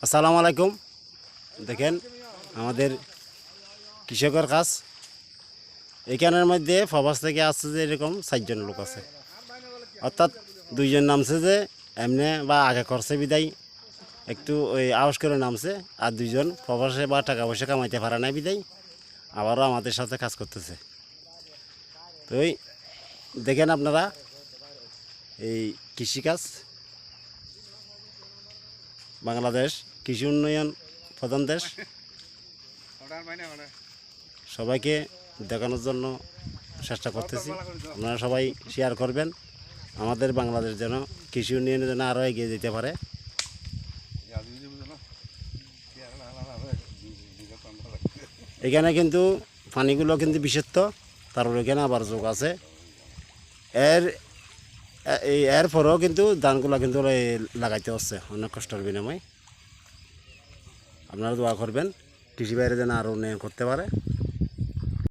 আসসালামু আলাইকুম। দেখেন আমাদের কৃষকের কাজ এখানের মধ্যে প্রবাস থেকে আসছে যে এরকম 4 জন লোক আছে, অর্থাৎ 2 জন নামছে যে এমনি বা আগে করছে বিদায় একটু ওই আওয়াজ করে নামছে, আর 2 জন প্রবাসে বা টাকা পয়সা কামাইতে পারে না বিদায় আবারও আমাদের সাথে কাজ করতেছে। তো ওই দেখেন আপনারা এই কৃষিকাজ বাংলাদেশ কৃষি উন্নয়ন প্রধান দেশ, সবাইকে দেখানোর জন্য চেষ্টা করতেছি। আপনারা সবাই শেয়ার করবেন, আমাদের বাংলাদেশ যেন কৃষি উন্নয়নের জন্য আরও এগিয়ে যেতে পারে। এখানে কিন্তু পানিগুলো কিন্তু বিষাক্ত, তারপর এখানে আবার যোগ আছে এর পরেও কিন্তু ধানগুলো কিন্তু লাগাইতে হচ্ছে অনেক কষ্টের বিনিময়। আপনারা দোয়া করবেন কৃষি বাইরে যেন আরও উন্নয়ন করতে পারে।